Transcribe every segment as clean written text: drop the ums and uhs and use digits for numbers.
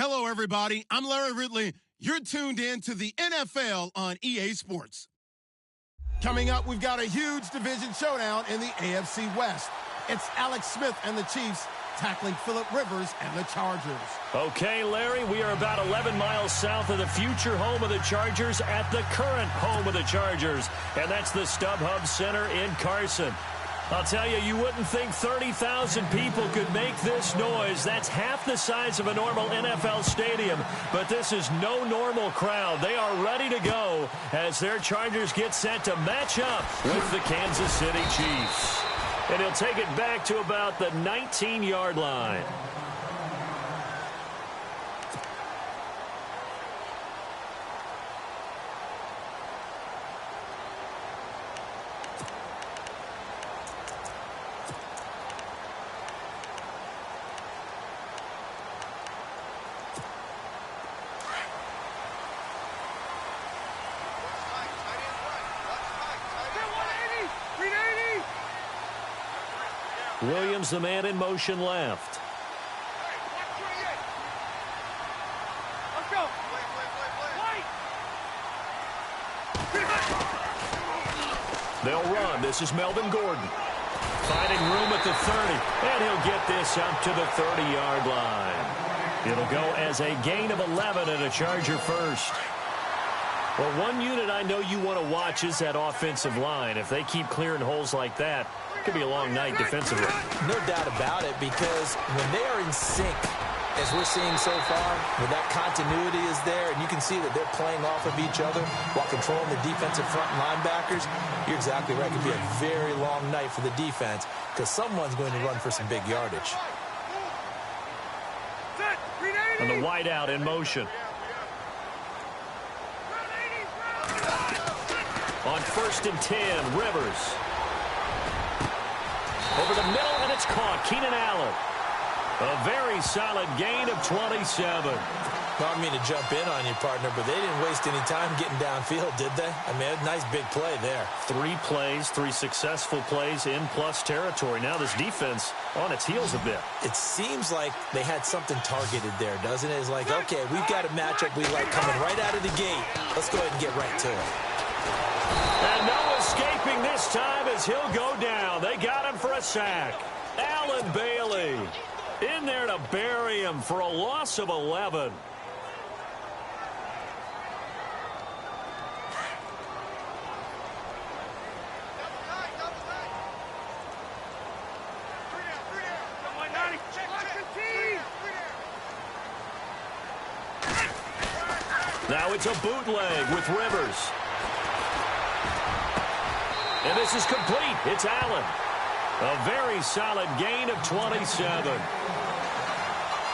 Hello, everybody. I'm Larry Ridley. You're tuned in to the NFL on EA Sports. Coming up, we've got a huge division showdown in the AFC West. It's Alex Smith and the Chiefs tackling Phillip Rivers and the Chargers. Okay, Larry, we are about 11 miles south of the future home of the Chargers at the current home of the Chargers, and that's the StubHub Center in Carson. I'll tell you, you wouldn't think 30,000 people could make this noise. That's half the size of a normal NFL stadium, but this is no normal crowd. They are ready to go as their Chargers get set to match up with the Kansas City Chiefs. And he'll take it back to about the 19-yard line. Williams, the man in motion left. They'll run. This is Melvin Gordon. Finding room at the 30. And he'll get this up to the 30-yard line. It'll go as a gain of 11 and a Charger first. Well, one unit I know you want to watch is that offensive line. If they keep clearing holes like that, it could be a long night defensively. No doubt about it, because when they are in sync, as we're seeing so far, when that continuity is there, and you can see that they're playing off of each other while controlling the defensive front linebackers, you're exactly right. It could be a very long night for the defense because someone's going to run for some big yardage. And the wideout in motion. On 1st and 10, Rivers. Over the middle, and it's caught. Keenan Allen. A very solid gain of 27. Well, I mean to jump in on you, partner, but they didn't waste any time getting downfield, did they? I mean, a nice big play there. 3 plays, 3 successful plays in plus territory. Now this defense on its heels a bit. It seems like they had something targeted there, doesn't it? It's like, okay, we've got a matchup we like coming right out of the gate. Let's go ahead and get right to it. And no escaping this time as he'll go down. They got him for a sack. Allen Bailey in there to bury him for a loss of 11. Now it's a bootleg with Rivers. And this is complete. It's Allen. A very solid gain of 27.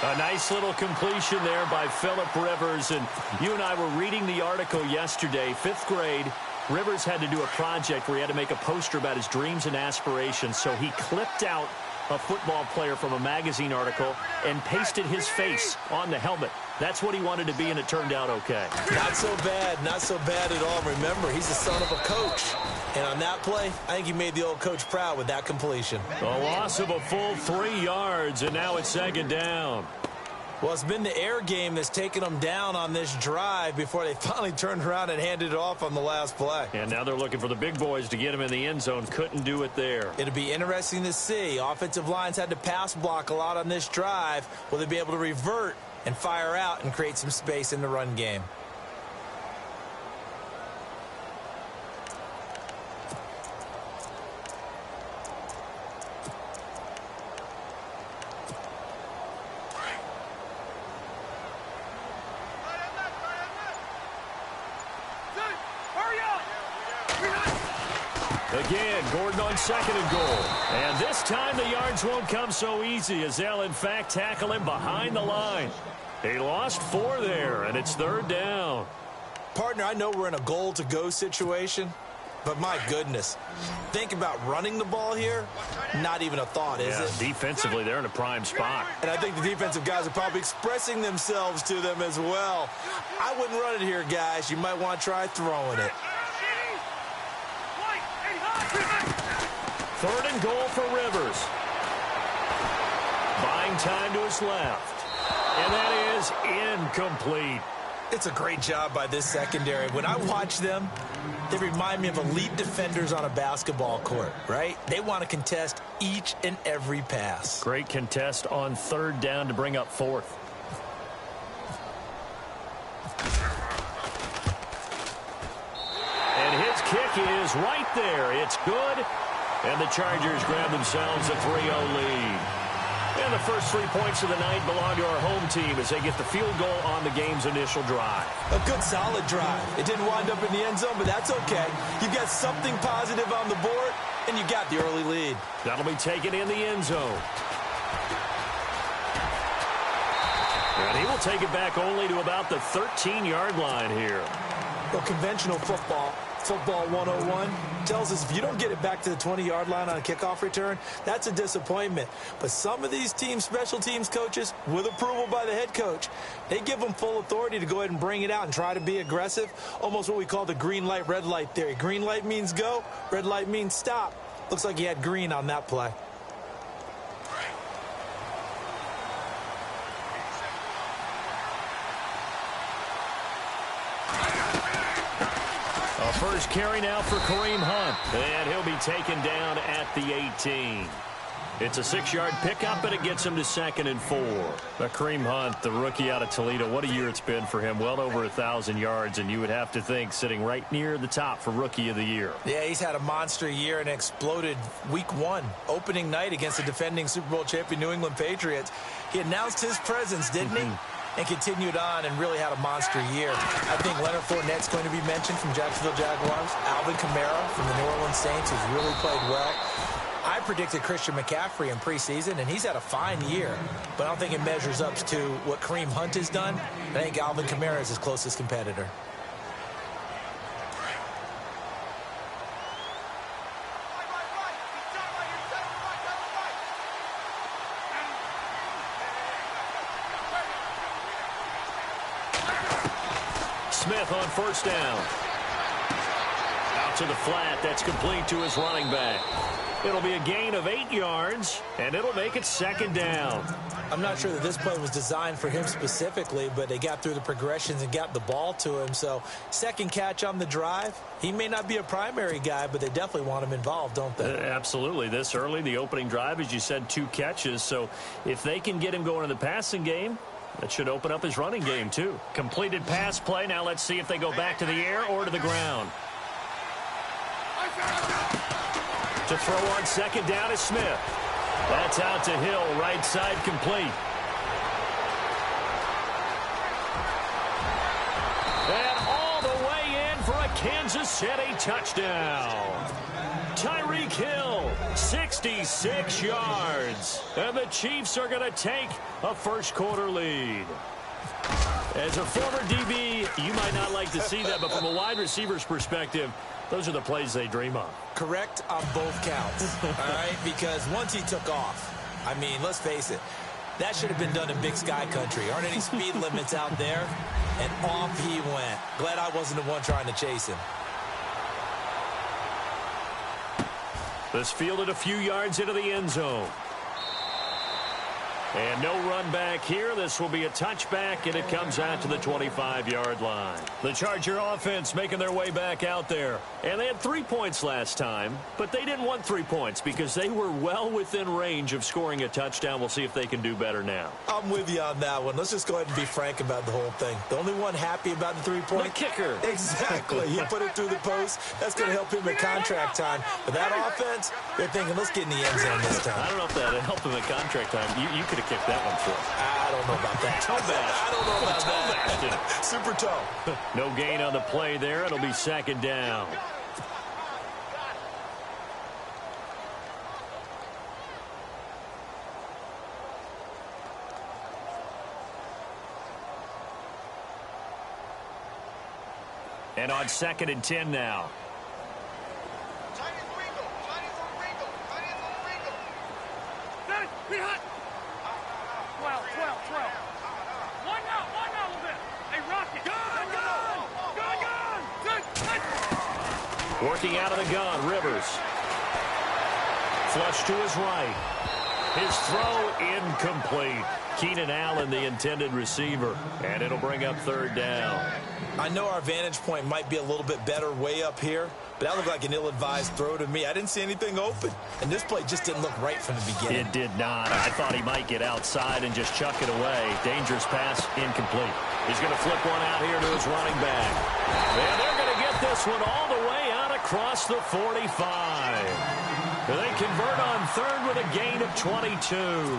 A nice little completion there by Phillip Rivers. And you and I were reading the article yesterday, 5th grade. Rivers had to do a project where he had to make a poster about his dreams and aspirations. So he clipped out a football player from a magazine article and pasted his face on the helmet. That's what he wanted to be, and it turned out okay. Not so bad at all. Remember, he's the son of a coach. And on that play, I think he made the old coach proud with that completion. A loss of a full 3 yards, and now it's 2nd down. Well, it's been the air game that's taken them down on this drive before they finally turned around and handed it off on the last play. And now they're looking for the big boys to get him in the end zone. Couldn't do it there. It'll be interesting to see. Offensive lines had to pass block a lot on this drive. Will they be able to revert and fire out and create some space in the run game? Again, Gordon on 2nd and goal. And this time the yards won't come so easy as they'll, in fact, tackle him behind the line. He lost 4 there, and it's 3rd down. Partner, I know we're in a goal-to-go situation, but my goodness, think about running the ball here. Not even a thought, is it? Defensively, they're in a prime spot. And I think the defensive guys are probably expressing themselves to them as well. I wouldn't run it here, guys. You might want to try throwing it. 3rd and goal for Rivers. Buying time to his left. And that is incomplete. It's a great job by this secondary. When I watch them, they remind me of elite defenders on a basketball court, right? They want to contest each and every pass. Great contest on third down to bring up fourth. And his kick is right there. It's good. And the Chargers grab themselves a 3-0 lead. And the first 3 points of the night belong to our home team as they get the field goal on the game's initial drive. A good, solid drive. It didn't wind up in the end zone, but that's okay. You've got something positive on the board, and you got the early lead. That'll be taken in the end zone. And he will take it back only to about the 13-yard line here. Well, conventional football 101, tells us if you don't get it back to the 20-yard line on a kickoff return, that's a disappointment. But some of these teams, special teams coaches, with approval by the head coach, they give them full authority to go ahead and bring it out and try to be aggressive, almost what we call the green light, red light theory. Green light means go, red light means stop. Looks like he had green on that play. First carry now for Kareem Hunt, and he'll be taken down at the 18. It's a 6-yard pickup, and it gets him to 2nd and 4. But Kareem Hunt, the rookie out of Toledo, what a year it's been for him. Well over 1,000 yards, and you would have to think sitting right near the top for Rookie of the Year. Yeah, he's had a monster year and exploded week 1, opening night against the defending Super Bowl champion New England Patriots. He announced his presence, didn't he? And continued on and really had a monster year. I think Leonard Fournette's going to be mentioned from Jacksonville Jaguars. Alvin Kamara from the New Orleans Saints has really played well. I predicted Christian McCaffrey in preseason, and he's had a fine year. But I don't think it measures up to what Kareem Hunt has done. I think Alvin Kamara is his closest competitor. Smith on first down. Out to the flat. That's complete to his running back. It'll be a gain of 8 yards, and it'll make it 2nd down. I'm not sure that this play was designed for him specifically, but they got through the progressions and got the ball to him. So, second catch on the drive. He may not be a primary guy, but they definitely want him involved, don't they? Absolutely. This early, the opening drive, as you said, 2 catches. So, if they can get him going in the passing game, that should open up his running game, too. Completed pass play. Now let's see if they go back to the air or to the ground. To throw on 2nd down is Smith. That's out to Hill, right side complete. And all the way in for a Kansas City touchdown. Tyreek Hill, 66 yards. And the Chiefs are going to take a first-quarter lead. As a former DB, you might not like to see that, but from a wide receiver's perspective, those are the plays they dream of. Correct on both counts, all right? Because once he took off, I mean, let's face it, that should have been done in Big Sky Country. Aren't any speed limits out there? And off he went. Glad I wasn't the one trying to chase him. This fielded a few yards into the end zone. And no run back here. This will be a touchback, and it comes out to the 25-yard line. The Charger offense making their way back out there. And they had 3 points last time, but they didn't want 3 points because they were well within range of scoring a touchdown. We'll see if they can do better now. I'm with you on that one. Let's just go ahead and be frank about the whole thing. The only one happy about the 3-point? The kicker. Exactly. He put it through the post. That's going to help him at contract time. But that offense, they're thinking, let's get in the end zone this time. I don't know if that helped him at contract time. You could have kicked that one for him. I don't know about that. Toe bash. I don't know about that. Super toe. No gain on the play there. It'll be 2nd down. And on 2nd and 10 now. Working out of the gun, Rivers. Flush to his right. His throw incomplete. Keenan Allen, the intended receiver, and it'll bring up third down. I know our vantage point might be a little bit better way up here, but that looked like an ill-advised throw to me. I didn't see anything open, and this play just didn't look right from the beginning. It did not. I thought he might get outside and just chuck it away. Dangerous pass, incomplete. He's going to flip one out here to his running back. And they're going to get this one all the way out across the 45. They convert on third with a gain of 22.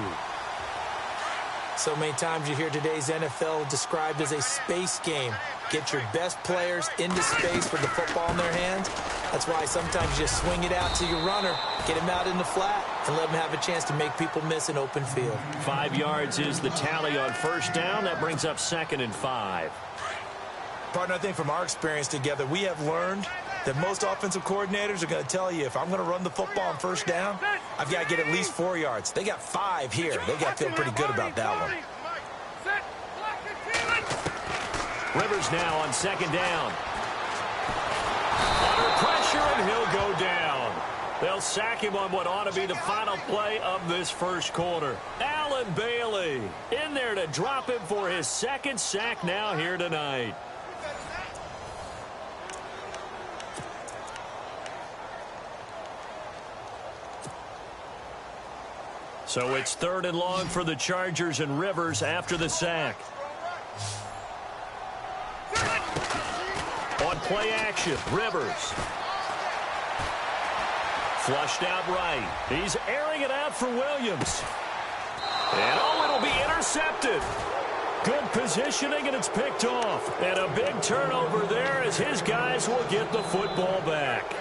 So many times you hear today's NFL described as a space game. Get your best players into space with the football in their hands. That's why sometimes you just swing it out to your runner, get him out in the flat, and let him have a chance to make people miss an open field. 5 yards is the tally on first down. That brings up 2nd and 5. Partner, I think from our experience together, we have learned that most offensive coordinators are going to tell you, if I'm going to run the football on first down, I've got to get at least 4 yards. They got 5 here. They got to feel pretty good about that one. Rivers now on 2nd down. Under pressure, and he'll go down. They'll sack him on what ought to be the final play of this first quarter. Allen Bailey in there to drop him for his 2nd sack now here tonight. So it's 3rd and long for the Chargers, and Rivers after the sack. On play action, Rivers. Flushed out right. He's airing it out for Williams. And it'll be intercepted. Good positioning, and it's picked off. And a big turnover there as his guys will get the football back.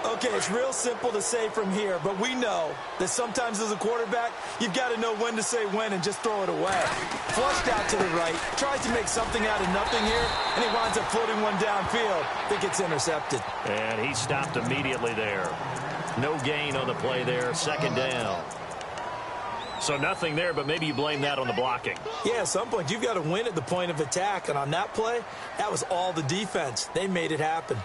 Okay, it's real simple to say from here, but we know that sometimes as a quarterback, you've got to know when to say when and just throw it away. Flushed out to the right, tries to make something out of nothing here, and he winds up floating one downfield. I think it's intercepted. And he stopped immediately there. No gain on the play there, 2nd down. So nothing there, but maybe you blame that on the blocking. Yeah, at some point, you've got to win at the point of attack, and on that play, that was all the defense. They made it happen.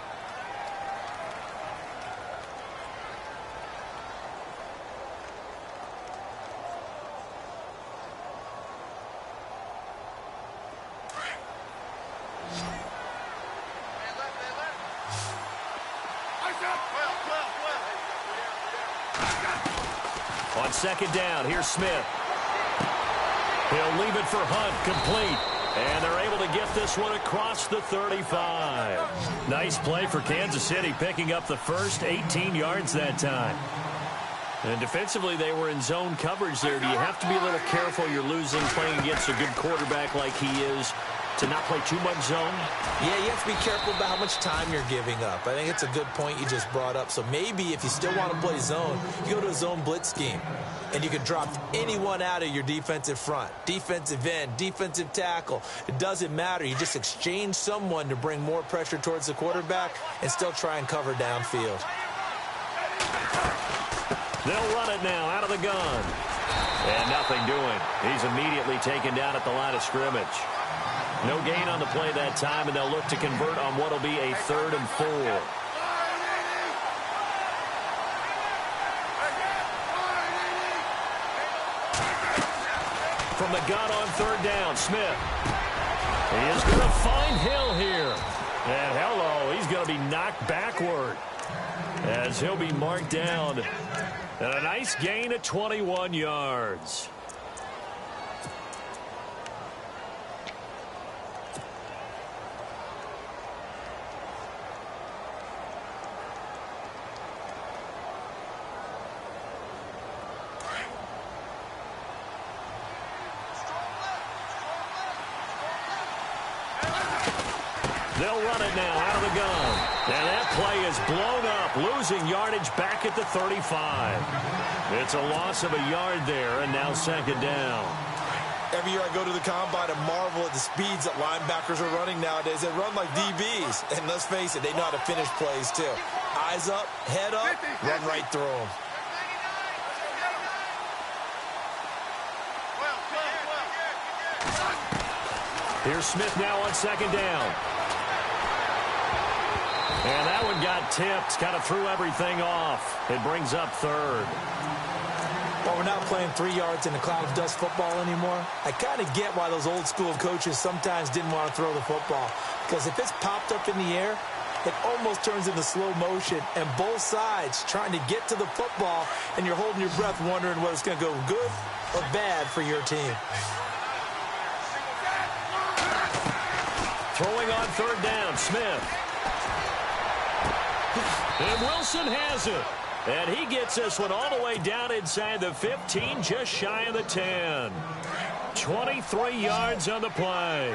On 2nd down, here's Smith. He'll leave it for Hunt, complete. And they're able to get this one across the 35. Nice play for Kansas City, picking up the first 18 yards that time. And defensively, they were in zone coverage there. Do you have to be a little careful you're losing playing against a good quarterback like he is to not play too much zone? Yeah, you have to be careful about how much time you're giving up. I think it's a good point you just brought up. So maybe if you still want to play zone, you go to a zone blitz scheme. And you can drop anyone out of your defensive front. Defensive end, defensive tackle. It doesn't matter. You just exchange someone to bring more pressure towards the quarterback and still try and cover downfield. They'll run it now out of the gun. And nothing doing. He's immediately taken down at the line of scrimmage. No gain on the play that time, and they'll look to convert on what will be a 3rd and 4. From the gun on 3rd down, Smith. He is going to find Hill here. And hello, he's going to be knocked backward as he'll be marked down. And a nice gain of 21 yards. They'll run it now out of the gun. And that play is blown up, losing yardage back at the 35. It's a loss of a yard there, and now 2nd down. Every year I go to the combine and marvel at the speeds that linebackers are running nowadays. They run like DBs. And let's face it, they know how to finish plays too. Eyes up, head up, run right through them. Here's Smith now on 2nd down. And that one got tipped, kind of threw everything off. It brings up 3rd. Well, we're not playing 3 yards in a cloud of dust football anymore. I kind of get why those old school coaches sometimes didn't want to throw the football. Because if it's popped up in the air, it almost turns into slow motion. And both sides trying to get to the football, and you're holding your breath wondering whether it's going to go good or bad for your team. Throwing on third down, Smith. And Wilson has it. And he gets this one all the way down inside the 15, just shy of the 10. 23 yards on the play.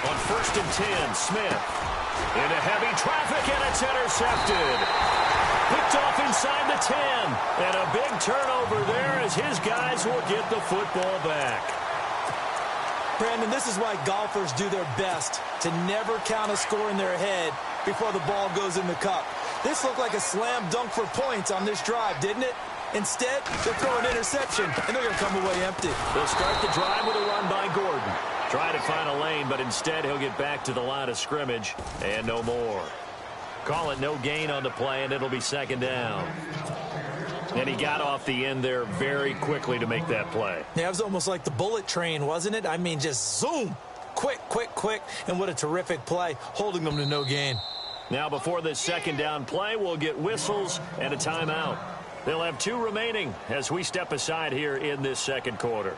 On 1st and 10, Smith. Into heavy traffic, and it's intercepted. Picked off inside the 10. And a big turnover there as his guys will get the football back. Brandon, this is why golfers do their best to never count a score in their head before the ball goes in the cup. This looked like a slam dunk for points on this drive, didn't it? Instead, they'll throw an interception, and they're going to come away empty. They'll start the drive with a run by Gordon. Try to find a lane, but instead he'll get back to the line of scrimmage, and no more. Call it no gain on the play, and it'll be 2nd down. And he got off the end there very quickly to make that play. Yeah, it was almost like the bullet train, wasn't it? I mean, just zoom. Quick, quick, quick. And what a terrific play, holding them to no gain. Now, before this 2nd down play, we'll get whistles and a timeout. They'll have 2 remaining as we step aside here in this 2nd quarter.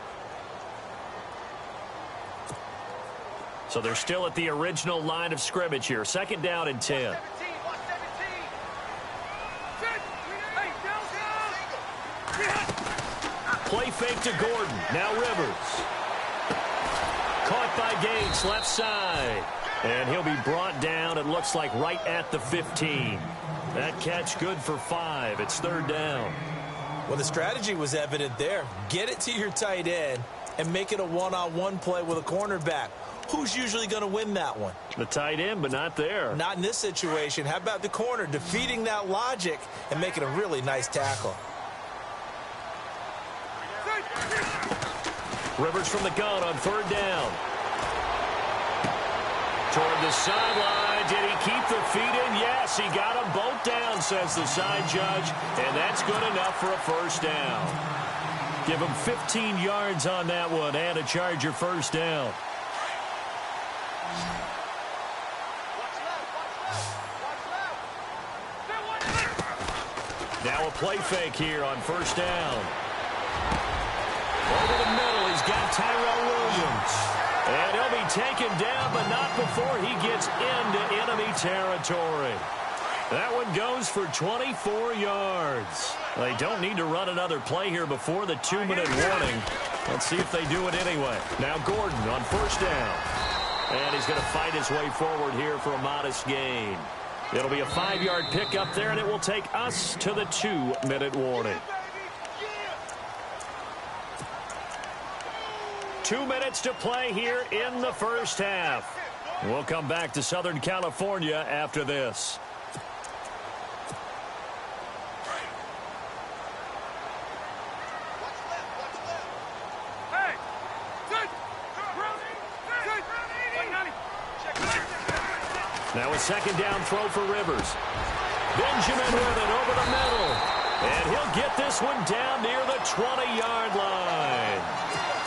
So they're still at the original line of scrimmage here. 2nd down and 10. Play fake to Gordon. Now Rivers. Caught by Gates, left side. And he'll be brought down, it looks like, right at the 15. That catch good for 5. It's 3rd down. Well, the strategy was evident there. Get it to your tight end and make it a one-on-one play with a cornerback. Who's usually going to win that one? The tight end, but not there. Not in this situation. How about the corner defeating that logic and making a really nice tackle? Rivers from the gun on 3rd down. Toward the sideline. Did he keep the feet in? Yes, he got them both down, says the side judge. And that's good enough for a 1st down. Give him 15 yards on that one and a Charger 1st down. Now a play fake here on 1st down. Over the middle, he's got Tyrell Williams. And he'll be taken down, but not before he gets into enemy territory. That one goes for 24 yards. They don't need to run another play here before the 2-minute warning. Let's see if they do it anyway. Now Gordon on 1st down. And he's going to fight his way forward here for a modest gain. It'll be a 5-yard pickup there, and it will take us to the 2-minute warning. 2 minutes to play here in the 1st half. We'll come back to Southern California after this. Now a 2nd down throw for Rivers. Benjamin with it over the middle. And he'll get this one down near the 20-yard line.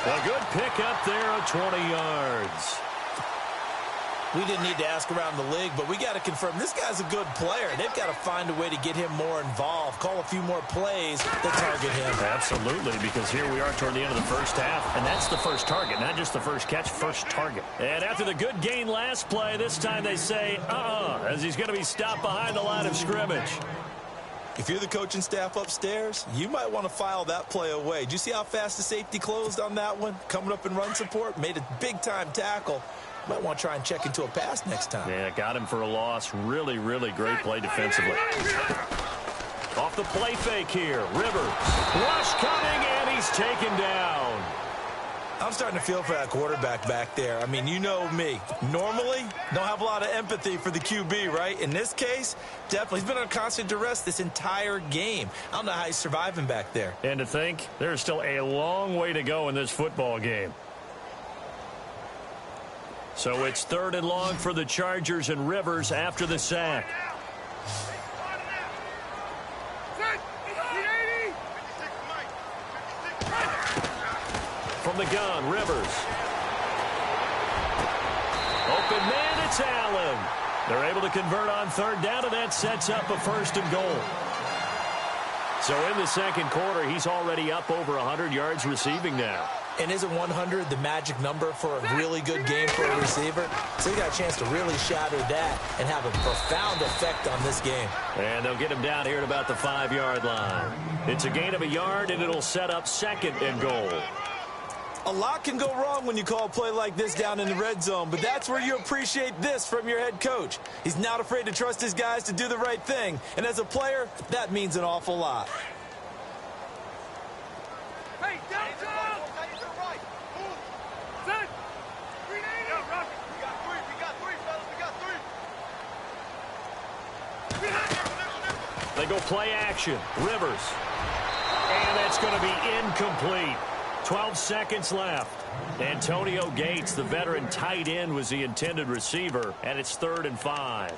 A good pickup there of 20 yards. We didn't need to ask around the league, but we got to confirm this guy's a good player. They've got to find a way to get him more involved, call a few more plays that target him. Absolutely, because here we are toward the end of the 1st half, and that's the first target, not just the first catch, first target. And after the good gain last play, this time they say, as he's going to be stopped behind the line of scrimmage. If you're the coaching staff upstairs, you might want to file that play away. Did you see how fast the safety closed on that one? Coming up in run support, made a big-time tackle. Might want to try and check into a pass next time. Yeah, got him for a loss. Really, really great play defensively. Off the play fake here. Rivers. Rush coming, and he's taken down. I'm starting to feel for that quarterback back there. I mean, you know me. Normally, don't have a lot of empathy for the QB, right? In this case, definitely. He's been under constant duress this entire game. I don't know how he's surviving back there. And to think, there's still a long way to go in this football game. So it's 3rd and long for the Chargers, and Rivers after the sack. From the gun, Rivers. Open man, it's Allen. They're able to convert on 3rd down, and that sets up a 1st and goal. So in the second quarter, he's already up over 100 yards receiving now. And isn't 100 the magic number for a really good game for a receiver? So he got a chance to really shatter that and have a profound effect on this game. And they'll get him down here at about the 5-yard line. It's a gain of a yard, and it'll set up 2nd and goal. A lot can go wrong when you call a play like this down in the red zone, but that's where you appreciate this from your head coach. He's not afraid to trust his guys to do the right thing, and as a player, that means an awful lot. Hey, downtown! They go play action. Rivers. And that's going to be incomplete. 12 seconds left. Antonio Gates, the veteran tight end, was the intended receiver, and it's 3rd and 5.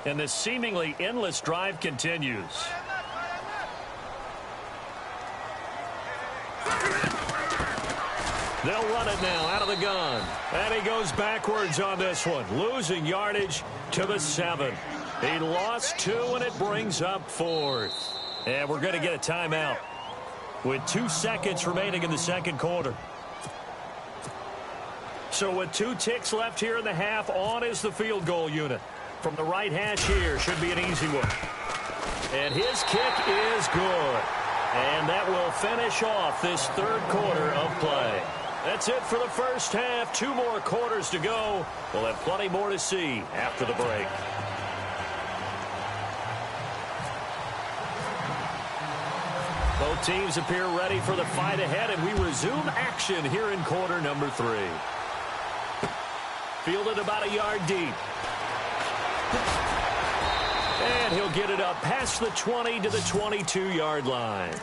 And this seemingly endless drive continues. They'll run it now out of the gun. And he goes backwards on this one, losing yardage to the 7. He lost 2, and it brings up 4th. And we're going to get a timeout with 2 seconds remaining in the second quarter. So with 2 ticks left here in the half, on is the field goal unit. From the right hash here, should be an easy one. And his kick is good. And that will finish off this 3rd quarter of play. That's it for the first half. 2 more quarters to go. We'll have plenty more to see after the break. Both teams appear ready for the fight ahead, and we resume action here in quarter number 3. Fielded about a yard deep. And he'll get it up past the 20 to the 22-yard line.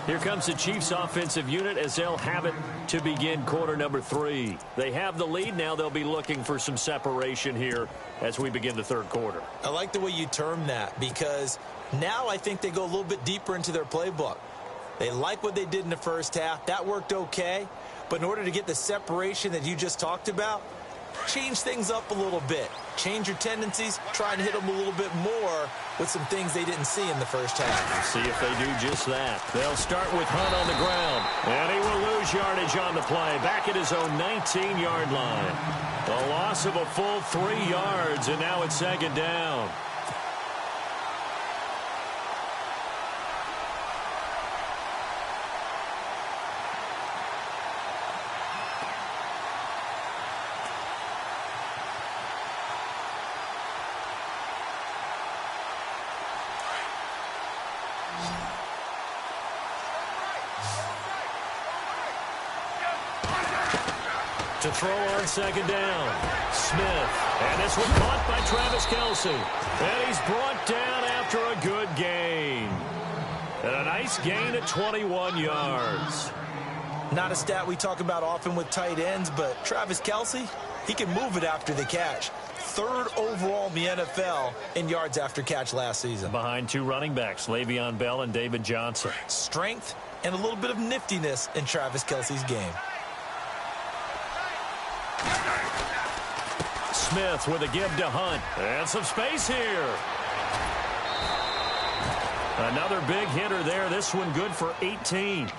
Here comes the Chiefs offensive unit as they'll have it to begin quarter number 3. They have the lead. Now they'll be looking for some separation here as we begin the 3rd quarter. I like the way you term that, because now I think they go a little bit deeper into their playbook. They like what they did in the first half. That worked okay. But in order to get the separation that you just talked about, change things up a little bit. Change your tendencies. Try and hit them a little bit more with some things they didn't see in the first half. See if they do just that. They'll start with Hunt on the ground. And he will lose yardage on the play. Back at his own 19-yard line. A loss of a full 3 yards, and now it's 2nd down. To throw on 2nd down. Smith. And this one caught by Travis Kelce. And he's brought down after a good gain. And a nice gain at 21 yards. Not a stat we talk about often with tight ends, but Travis Kelce, he can move it after the catch. 3rd overall in the NFL in yards after catch last season. Behind 2 running backs, Le'Veon Bell and David Johnson. Strength and a little bit of niftiness in Travis Kelce's game. Smith with a give to Hunt. And some space here. Another big hitter there. This one good for 18.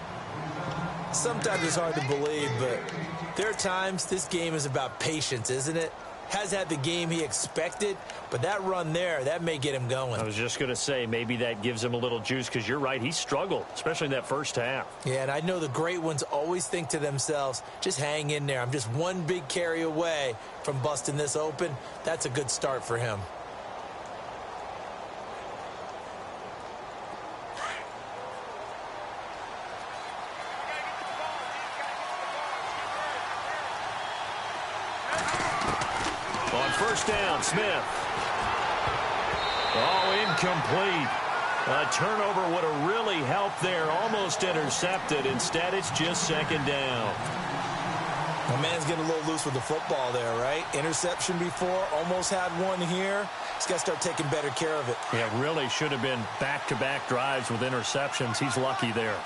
Sometimes it's hard to believe, but there are times this game is about patience, isn't it? Has had the game he expected, but that run there, that may get him going. I was just going to say, maybe that gives him a little juice, because you're right, he struggled, especially in that first half. Yeah, and I know the great ones always think to themselves, just hang in there. I'm just one big carry away from busting this open. That's a good start for him. On 1st down, Smith. Oh, incomplete. A turnover would have really helped there. Almost intercepted. Instead, it's just second down. My man's getting a little loose with the football there, right? Interception before, almost had one here. He's got to start taking better care of it. Yeah, really should have been back-to-back drives with interceptions. He's lucky there.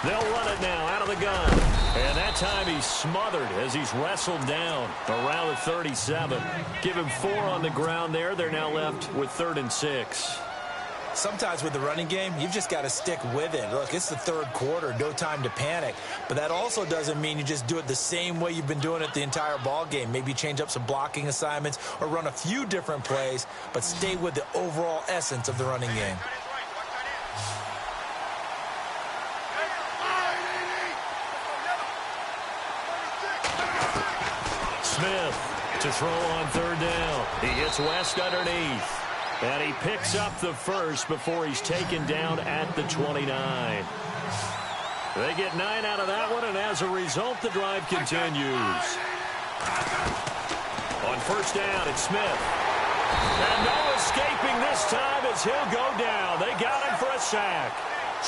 They'll run it now out of the gun. And that time he's smothered as he's wrestled down around the 37. Give him 4 on the ground there. They're now left with 3rd and 6. Sometimes with the running game, you've just got to stick with it. Look, it's the 3rd quarter, no time to panic. But that also doesn't mean you just do it the same way you've been doing it the entire ball game. Maybe change up some blocking assignments or run a few different plays, but stay with the overall essence of the running game. Smith to throw on 3rd down. He hits West underneath. And he picks up the first before he's taken down at the 29. They get 9 out of that one, and as a result, the drive continues. On 1st down, it's Smith. And no escaping this time as he'll go down. They got him for a sack.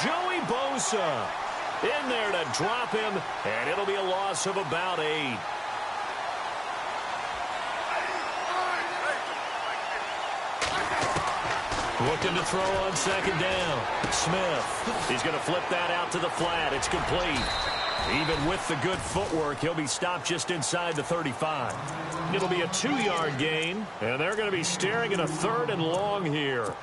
Joey Bosa in there to drop him, and it'll be a loss of about 8. Looking to throw on 2nd down. Smith. He's going to flip that out to the flat. It's complete. Even with the good footwork, he'll be stopped just inside the 35. It'll be a 2-yard gain, and they're going to be staring at a 3rd and long here.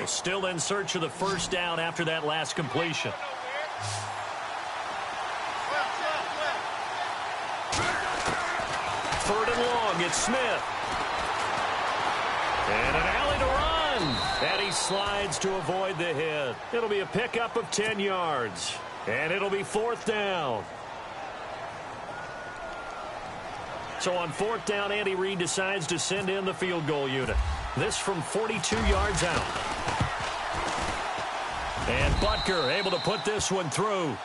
Still in search of the 1st down after that last completion. 3rd and long, it's Smith. And an alley to run. And he slides to avoid the hit. It'll be a pickup of 10 yards. And it'll be 4th down. So on 4th down, Andy Reid decides to send in the field goal unit. This from 42 yards out. And Butker able to put this one through.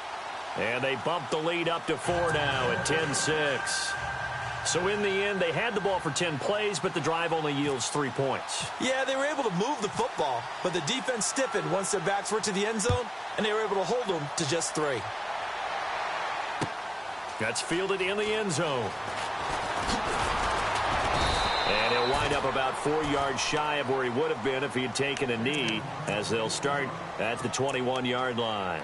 And they bump the lead up to 4 now at 10-6. So in the end, they had the ball for 10 plays, but the drive only yields 3 points. Yeah, they were able to move the football, but the defense stiffened once their backs were to the end zone, and they were able to hold them to just 3. That's fielded in the end zone. And he'll wind up about 4 yards shy of where he would have been if he had taken a knee, as they'll start at the 21-yard line.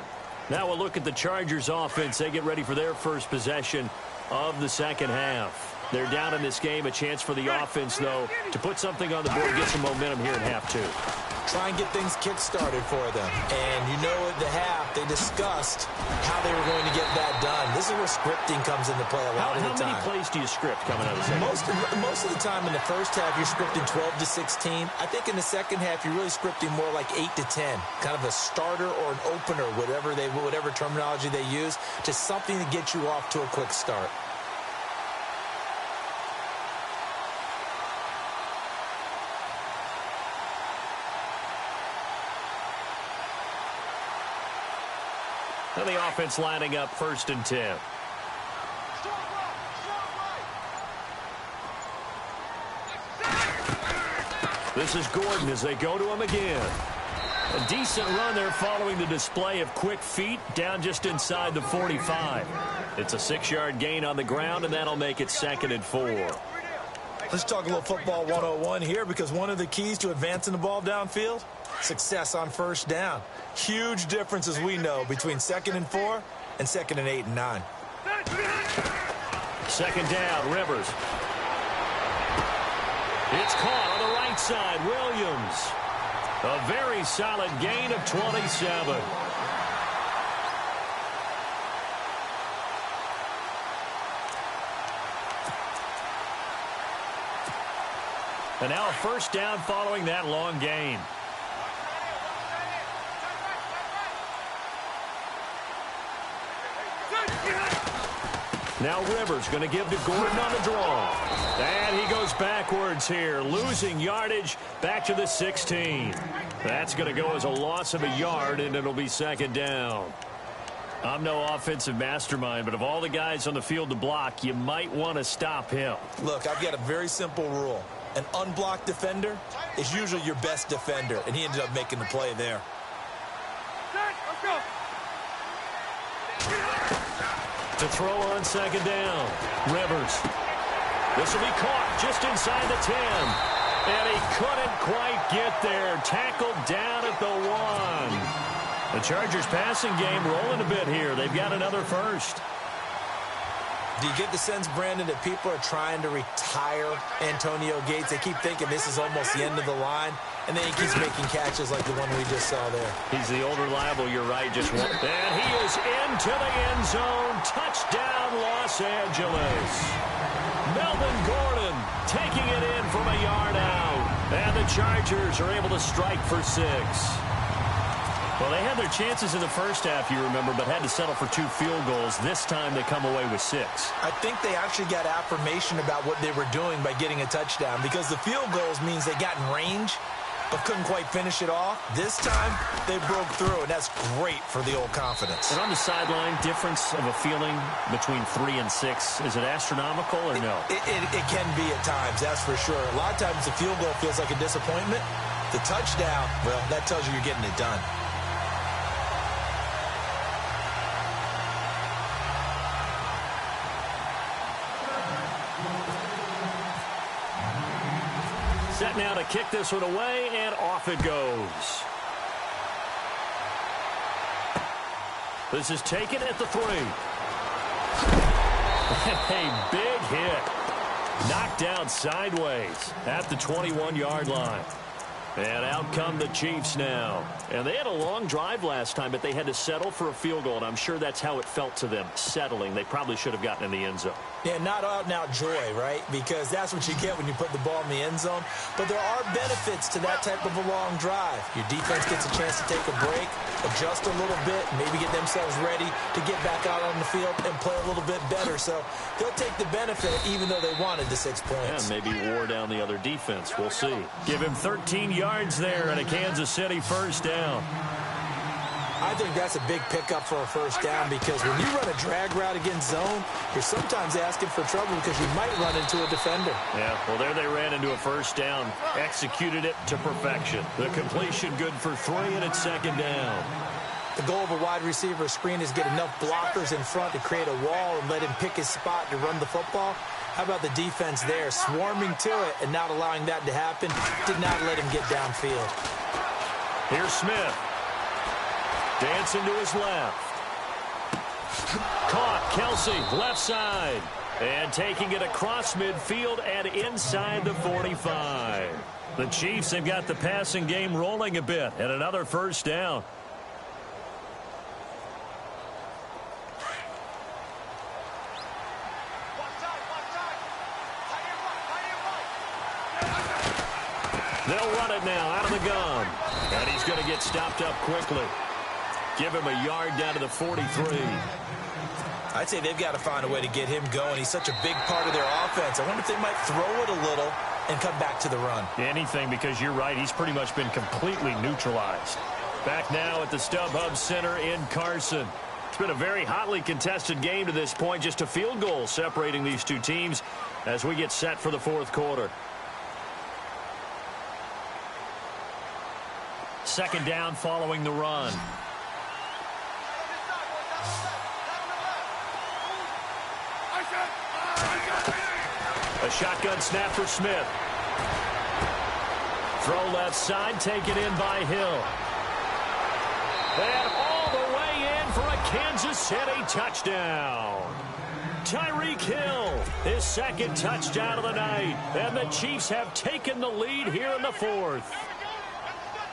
Now we'll look at the Chargers offense. They get ready for their first possession of the second half. They're down in this game. A chance for the offense, though, to put something on the board, get some momentum here in half 2. Try and get things kick-started for them. And you know at the half, they discussed how they were going to get that done. This is where scripting comes into play a lot of the time. How many plays do you script coming out of the second? Most of the time in the first half, you're scripting 12 to 16. I think in the second half, you're really scripting more like 8 to 10. Kind of a starter or an opener, whatever terminology they use, just something to get you off to a quick start. And the offense lining up 1st and 10. This is Gordon as they go to him again. A decent run there following the display of quick feet down just inside the 45. It's a 6-yard gain on the ground, and that'll make it 2nd and 4. Let's talk a little football 101 here, because one of the keys to advancing the ball downfield, success on 1st down. Huge difference, as we know, between 2nd and 4 and 2nd and 8 and 9. 2nd down, Rivers. It's caught on the right side, Williams. A very solid gain of 27. And now a 1st down following that long gain. Now Rivers going to give to Gordon on the draw. And he goes backwards here, losing yardage back to the 16. That's going to go as a loss of a yard, and it'll be second down. I'm no offensive mastermind, but of all the guys on the field to block, you might want to stop him. Look, I've got a very simple rule. An unblocked defender is usually your best defender, and he ended up making the play there. Let's go. To throw on second down, Rivers. This will be caught just inside the 10. And he couldn't quite get there. Tackled down at the 1. The Chargers passing game rolling a bit here. They've got another first. Do you get the sense, Brandon, that people are trying to retire Antonio Gates? They keep thinking this is almost the end of the line, and then he keeps making catches like the one we just saw there. He's the old reliable, you're right, just one. And he is into the end zone. Touchdown, Los Angeles. Melvin Gordon taking it in from a yard out. And the Chargers are able to strike for 6. Well, they had their chances in the first half, you remember, but had to settle for 2 field goals. This time they come away with 6. I think they actually got affirmation about what they were doing by getting a touchdown, because the field goals means they got in range but couldn't quite finish it off. This time they broke through, and that's great for the old confidence. And on the sideline, difference of a feeling between 3 and 6, is it astronomical or no? It can be at times, that's for sure. A lot of times the field goal feels like a disappointment. The touchdown, well, that tells you you're getting it done. Set now to kick this one away, and off it goes. This is taken at the 3. A big hit. Knocked out sideways at the 21-yard line. And out come the Chiefs now. And they had a long drive last time, but they had to settle for a field goal, and I'm sure that's how it felt to them, settling. They probably should have gotten in the end zone. Yeah, not out-and-out joy, right? Because that's what you get when you put the ball in the end zone. But there are benefits to that type of a long drive. Your defense gets a chance to take a break, adjust a little bit, maybe get themselves ready to get back out on the field and play a little bit better. So they'll take the benefit even though they wanted the 6 points. Yeah, maybe wore down the other defense. We'll see. Give him 13 yards there and a Kansas City first down. I think that's a big pickup for a first down, because when you run a drag route against zone, you're sometimes asking for trouble because you might run into a defender. Yeah, well, there they ran into a first down, executed it to perfection. The completion good for 3, and it's second down. The goal of a wide receiver screen is get enough blockers in front to create a wall and let him pick his spot to run the football. How about the defense there, swarming to it and not allowing that to happen? Did not let him get downfield. Here's Smith. Dancing to his left. Caught, Kelsey, left side. And taking it across midfield and inside the 45. The Chiefs have got the passing game rolling a bit, and another first down. They'll run it now out of the gun. And he's going to get stopped up quickly. Give him a yard down to the 43. I'd say they've got to find a way to get him going. He's such a big part of their offense. I wonder if they might throw it a little and come back to the run. Anything, because you're right. He's pretty much been completely neutralized. Back now at the StubHub Center in Carson. It's been a very hotly contested game to this point. Just a field goal separating these two teams as we get set for the fourth quarter. Second down following the run. A shotgun snap for Smith. Throw left side, taken in by Hill. And all the way in for a Kansas City touchdown. Tyreek Hill, his second touchdown of the night. And the Chiefs have taken the lead here in the fourth.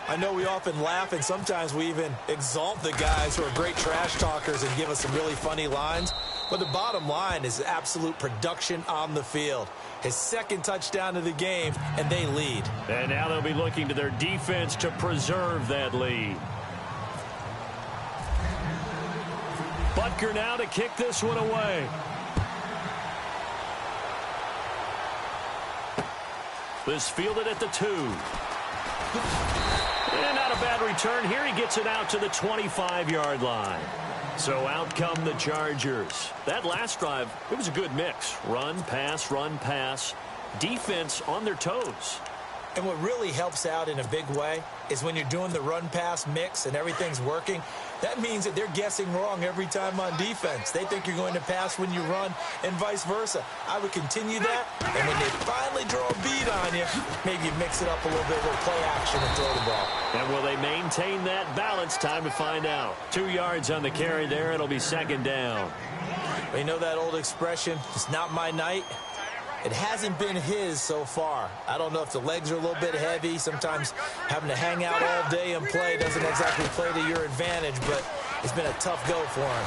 I know we often laugh, and sometimes we even exalt the guys who are great trash talkers and give us some really funny lines. But the bottom line is absolute production on the field. His second touchdown of the game, and they lead. And now they'll be looking to their defense to preserve that lead. Butker now to kick this one away. This fielded at the 2. And not a bad return here. He gets it out to the 25-yard line. So out come the Chargers. That last drive, it was a good mix. Run, pass, defense on their toes. And what really helps out in a big way is when you're doing the run-pass mix and everything's working, that means that they're guessing wrong every time on defense. They think you're going to pass when you run and vice versa. I would continue that, and when they finally draw a beat on you, maybe you mix it up a little bit with play action and throw the ball. And will they maintain that balance? Time to find out. 2 yards on the carry there. It'll be second down. You know that old expression, it's not my night? It hasn't been his so far. I don't know if the legs are a little bit heavy. Sometimes having to hang out all day and play doesn't exactly play to your advantage, but it's been a tough go for him.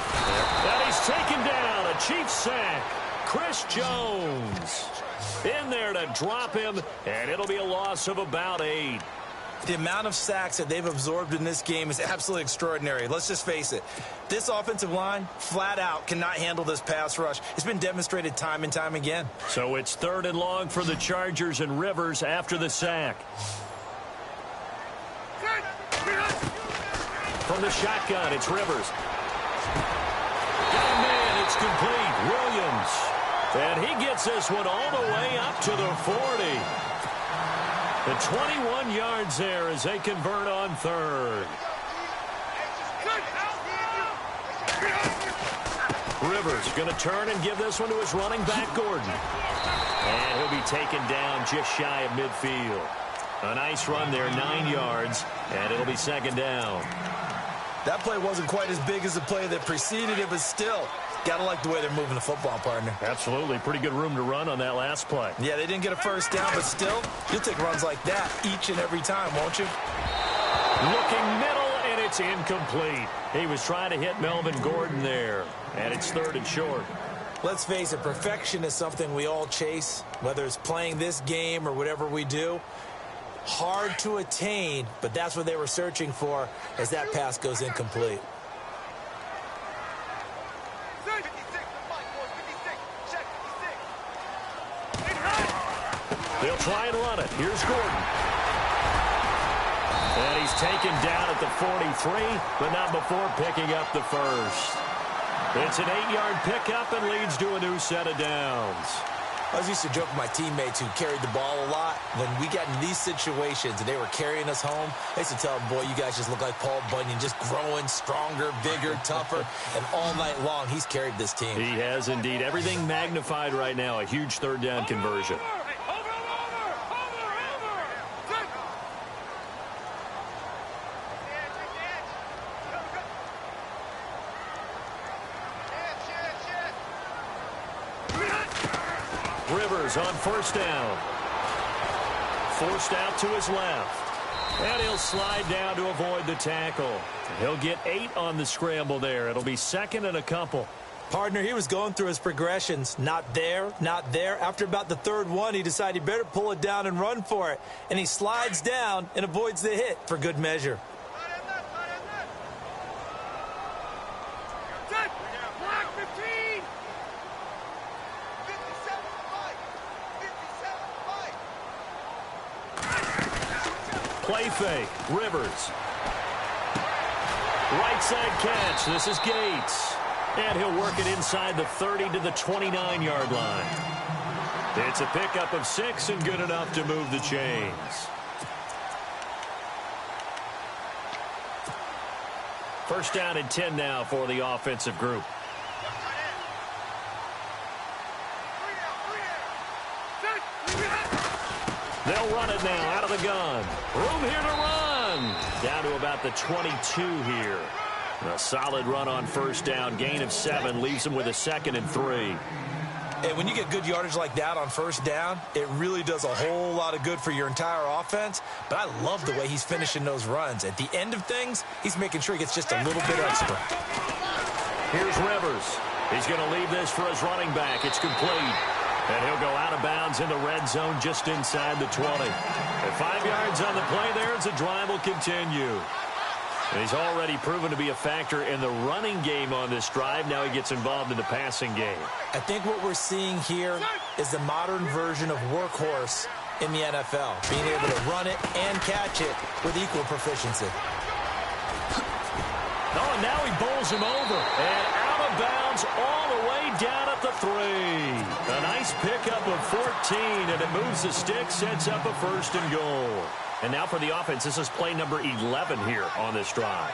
And he's taken down. A Chiefs sack. Chris Jones in there to drop him, and it'll be a loss of about 8. The amount of sacks that they've absorbed in this game is absolutely extraordinary. Let's just face it. This offensive line, flat out, cannot handle this pass rush. It's been demonstrated time and time again. So it's 3rd and long for the Chargers and Rivers after the sack. From the shotgun, it's Rivers. Got a man, it's complete. Williams. And he gets this one all the way up to the 40. The 21 yards there as they convert on 3rd. Rivers going to turn and give this one to his running back, Gordon. And he'll be taken down just shy of midfield. A nice run there, 9 yards, and it'll be second down. That play wasn't quite as big as the play that preceded it, but still, gotta like the way they're moving the football, partner. Absolutely. Pretty good room to run on that last play. Yeah, they didn't get a first down, but still, you'll take runs like that each and every time, won't you? Looking middle, and it's incomplete. He was trying to hit Melvin Gordon there, and it's 3rd and short. Let's face it, perfection is something we all chase, whether it's playing this game or whatever we do. Hard to attain, but that's what they were searching for as that pass goes incomplete. They'll try and run it. Here's Gordon. And he's taken down at the 43, but not before picking up the first. It's an 8-yard pickup and leads to a new set of downs. I was used to joke with my teammates who carried the ball a lot. When we got in these situations and they were carrying us home, I used to tell them, boy, you guys just look like Paul Bunyan, just growing stronger, bigger, tougher. And all night long, he's carried this team. He has indeed. Everything magnified right now. A huge 3rd down conversion. Rivers on 1st down. Forced out to his left. And he'll slide down to avoid the tackle. He'll get 8 on the scramble there. It'll be 2nd and a couple. Partner, he was going through his progressions. Not there, not there. After about the 3rd one, he decided he better pull it down and run for it. And he slides down and avoids the hit for good measure. Play fake. Rivers. Right side catch. This is Gates. And he'll work it inside the 30 to the 29-yard line. It's a pickup of 6 and good enough to move the chains. First down and 10 now for the offensive group. They'll run it now out of the gun. Room here to run. Down to about the 22 here. A solid run on 1st down. Gain of 7 leaves them with a 2nd and 3. And when you get good yardage like that on 1st down, it really does a whole lot of good for your entire offense. But I love the way he's finishing those runs. At the end of things, he's making sure he gets just a little bit extra. Here's Rivers. He's going to leave this for his running back. It's complete. And he'll go out of bounds in the red zone just inside the 20. At 5 yards on the play there as the drive will continue. And he's already proven to be a factor in the running game on this drive. Now he gets involved in the passing game. I think what we're seeing here is the modern version of workhorse in the NFL, being able to run it and catch it with equal proficiency. Oh, and now he bowls him over. And out of bounds all the way down at the 3. A nice pickup of 14, and it moves the stick, sets up a 1st and goal. And now for the offense, this is play number 11 here on this drive.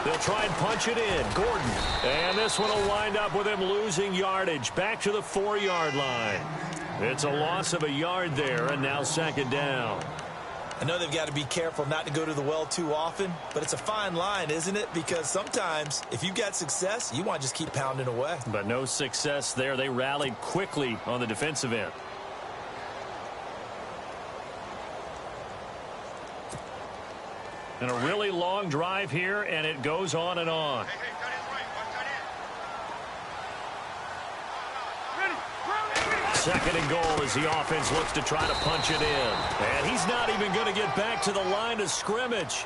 They'll try and punch it in. Gordon. And this one will wind up with him losing yardage. Back to the 4-yard line. It's a loss of a yard there, and now 2nd down. I know they've got to be careful not to go to the well too often, but it's a fine line, isn't it? Because sometimes, if you've got success, you want to just keep pounding away. But no success there. They rallied quickly on the defensive end. And a really long drive here, and it goes on and on. Second and goal as the offense looks to try to punch it in. And he's not even going to get back to the line of scrimmage.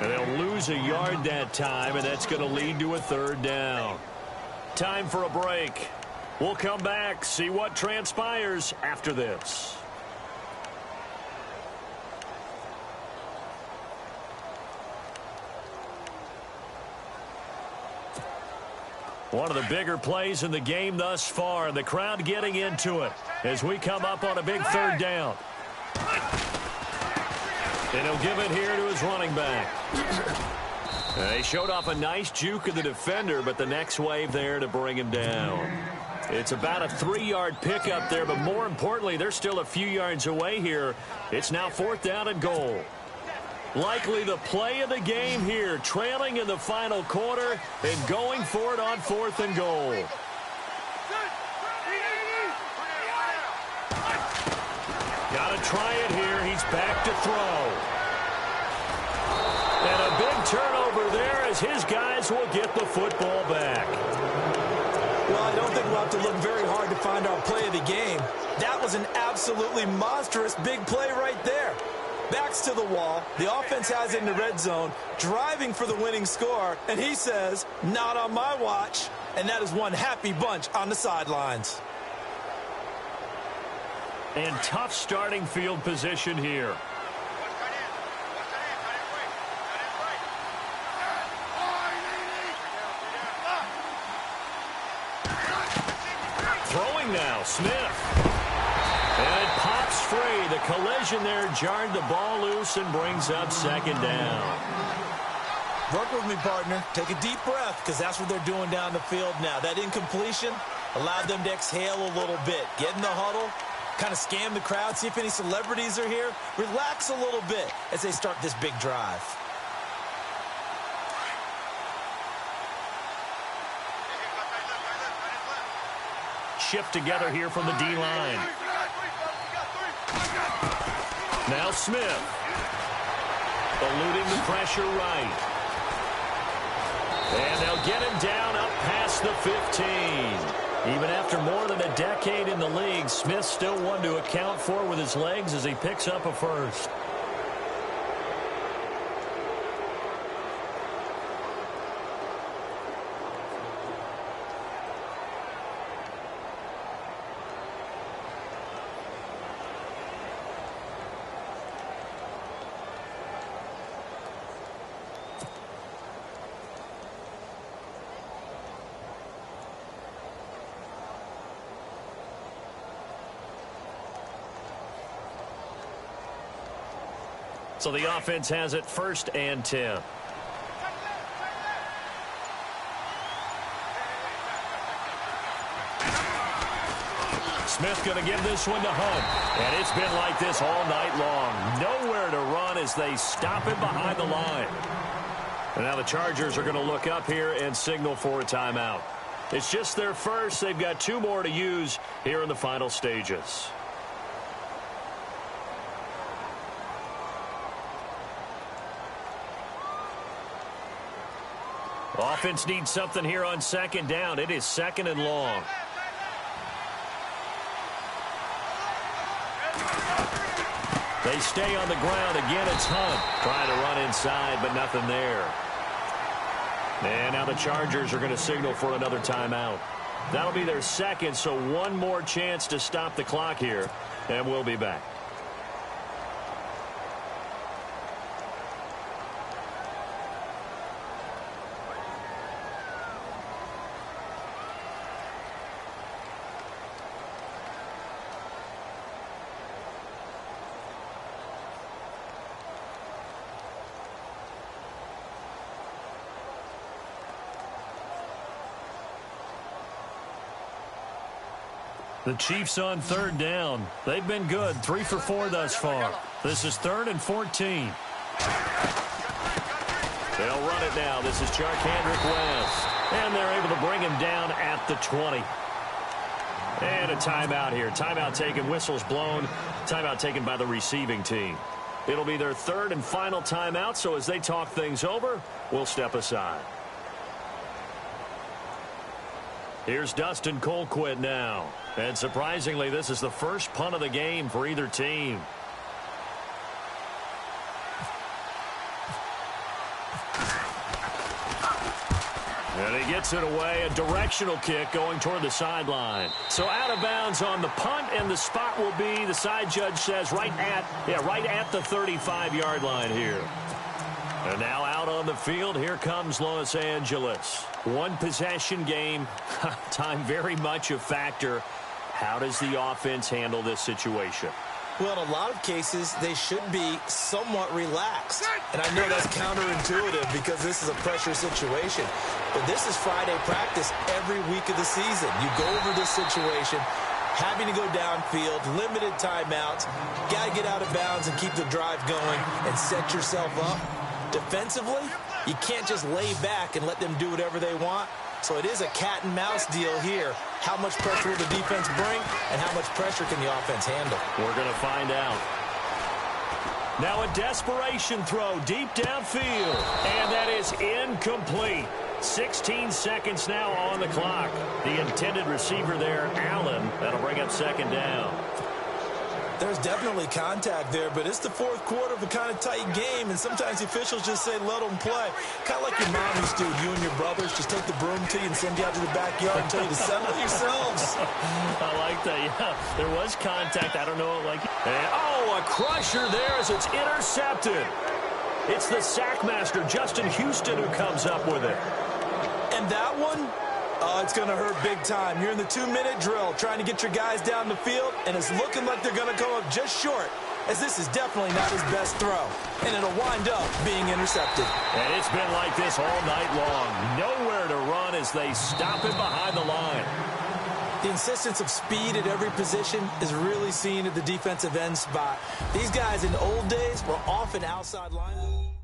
And they'll lose a yard that time, and that's going to lead to a 3rd down. Time for a break. We'll come back, see what transpires after this. One of the bigger plays in the game thus far, and the crowd getting into it as we come up on a big 3rd down. And he'll give it here to his running back. They showed off a nice juke of the defender, but the next wave there to bring him down. It's about a 3-yard pickup there, but more importantly, they're still a few yards away here. It's now 4th down and goal. Likely the play of the game here, trailing in the final quarter and going for it on 4th and goal. Got to try it here. He's back to throw. And a big turnover there as his guys will get the football back. Well, I don't think we'll have to look very hard to find our play of the game. That was an absolutely monstrous big play right there. Backs to the wall. The offense has it in the red zone, driving for the winning score, and he says, not on my watch. And that is one happy bunch on the sidelines. And tough starting field position here. Throwing now, Smith. And it pops free. The collision there jarred the ball loose and brings up 2nd down. Work with me, partner. Take a deep breath, because that's what they're doing down the field now. That incompletion allowed them to exhale a little bit. Get in the huddle, kind of scan the crowd, see if any celebrities are here. Relax a little bit as they start this big drive. Shift together here from the D-line. Now Smith. Eluding the pressure right. And they'll get him down up past the 15. Even after more than a decade in the league, Smith's still one to account for with his legs as he picks up a 1st. So the offense has it 1st and 10. Smith going to give this one to Hunt. And it's been like this all night long. Nowhere to run as they stop him behind the line. And now the Chargers are going to look up here and signal for a timeout. It's just their first. They've got 2 more to use here in the final stages. Offense needs something here on 2nd down. It is 2nd and long. They stay on the ground. Again, it's Hunt trying to run inside, but nothing there. And now the Chargers are going to signal for another timeout. That'll be their second, so one more chance to stop the clock here, and we'll be back. The Chiefs on third down. They've been good, 3 for 4 thus far. This is 3rd and 14. They'll run it now. This is Charkandrick West. And they're able to bring him down at the 20. And a timeout here. Timeout taken, whistles blown. Timeout taken by the receiving team. It'll be their 3rd and final timeout, so as they talk things over, we'll step aside. Here's Dustin Colquitt now. And surprisingly, this is the first punt of the game for either team. And he gets it away. A directional kick going toward the sideline. So out of bounds on the punt, and the spot will be, the side judge says, right at the 35-yard line here. And now out on the field, here comes Los Angeles. One possession game, time very much a factor. How does the offense handle this situation? Well, in a lot of cases, they should be somewhat relaxed. And I know that's counterintuitive because this is a pressure situation. But this is Friday practice every week of the season. You go over this situation, having to go downfield, limited timeouts, got to get out of bounds and keep the drive going and set yourself up. Defensively, you can't just lay back and let them do whatever they want. So it is a cat and mouse deal here. How much pressure will the defense bring, and how much pressure can the offense handle? We're going to find out. Now a desperation throw deep downfield, and that is incomplete. 16 seconds now on the clock. The intended receiver there, Allen, that'll bring up 2nd down. There's definitely contact there, but it's the 4th quarter of a kind of tight game, and sometimes the officials just say, let them play. Kind of like your mom used to do, you and your brothers just take the broom to you and send you out to the backyard and tell you to settle it yourselves. I like that, yeah. There was contact. I don't know, like... And, a crusher there as it's intercepted. It's the sackmaster, Justin Houston, who comes up with it. And that one... it's going to hurt big time. You're in the 2-minute drill trying to get your guys down the field, and it's looking like they're going to come up just short, as this is definitely not his best throw. And it'll wind up being intercepted. And it's been like this all night long. Nowhere to run as they stop him behind the line. The insistence of speed at every position is really seen at the defensive end spot. These guys in the old days were often outside linemen.